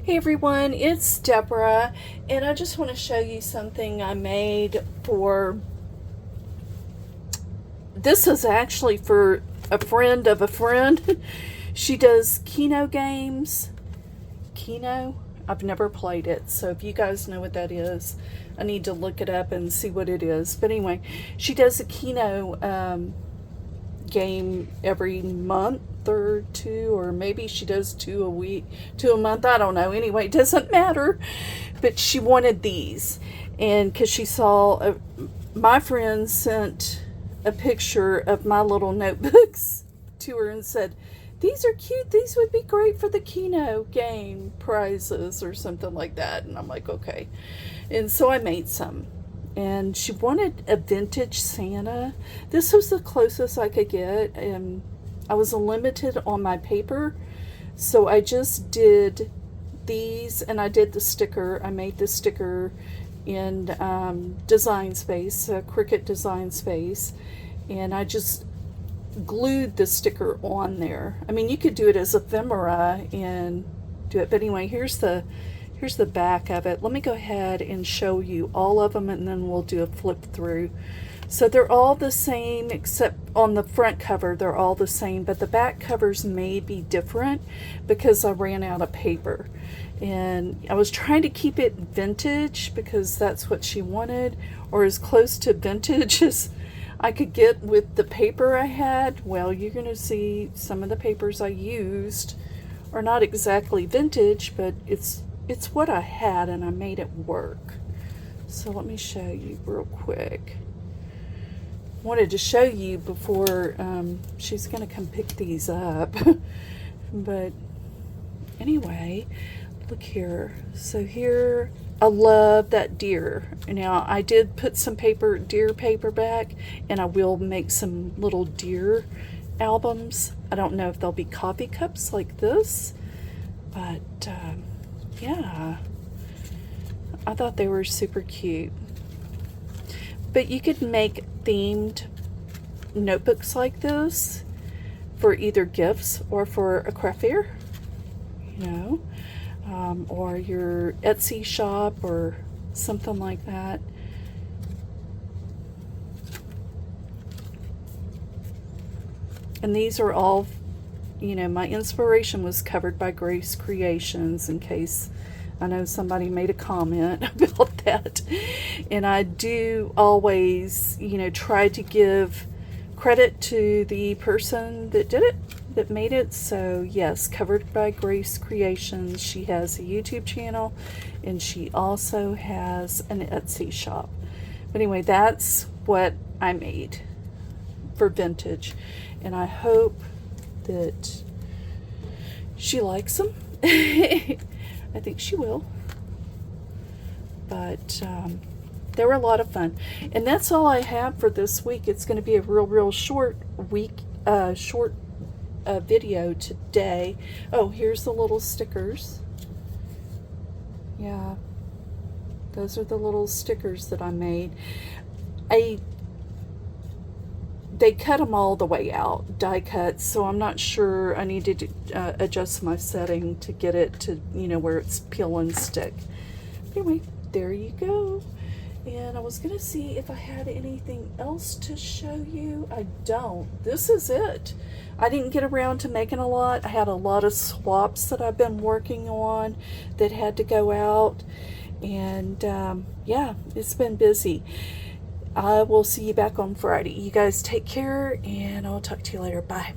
Hey everyone, it's Deborah, and I just want to show you something I made for. This is actually for a friend of a friend. She does Keno games. Keno? I've never played it, so if you guys know what that is, I need to look it up and see what it is. But anyway, she does a Keno game every month or two, or maybe she does two a week, two a month. I don't know. Anyway, it doesn't matter. But she wanted these, and because she saw my friend sent a picture of my little notebooks to her and said, "These are cute. These would be great for the Keno game prizes," or something like that. And I'm like, okay. And so I made some. And she wanted a vintage Santa. This was the closest I could get, and I was limited on my paper, so I just did these, and I did the sticker. I made the sticker in Design Space, Cricut Design Space, and I just glued the sticker on there. I mean, you could do it as ephemera and do it, but anyway, here's the back of it. Let me go ahead and show you all of them, and then we'll do a flip through. So they're all the same, except on the front cover they're all the same, but the back covers may be different because I ran out of paper. And I was trying to keep it vintage because that's what she wanted, or as close to vintage as I could get with the paper I had. Well, you're going to see some of the papers I used are not exactly vintage, but it's what I had, and I made it work. So let me show you real quick. Wanted to show you before she's gonna come pick these up. But anyway, look here. So here, I love that deer. Now I did put some deer paper back, and I will make some little deer albums. I don't know if they'll be coffee cups like this, but yeah, I thought they were super cute. But you could make themed notebooks like this for either gifts or for a craft fair, you know, or your Etsy shop or something like that. And these are all, you know, my inspiration was covered by Grace Creations, in case I know somebody made a comment about that. And I do always, you know, try to give credit to the person that did it, that made it. So yes, covered by Grace Creations. She has a YouTube channel, and she also has an Etsy shop. But anyway, that's what I made for vintage, and I hope that she likes them. I think she will. But they were a lot of fun. And that's all I have for this week. It's going to be a real short week, short video today. Oh, here's the little stickers. Yeah, those are the little stickers that I made. They cut them all the way out, die cuts, so I'm not sure. I need to adjust my setting to get it to, you know, where it's peel and stick. Anyway, there you go. And I was going to see if I had anything else to show you. I don't. This is it. I didn't get around to making a lot. I had a lot of swaps that I've been working on that had to go out. And yeah, it's been busy. I will see you back on Friday. You guys take care, and I'll talk to you later. Bye.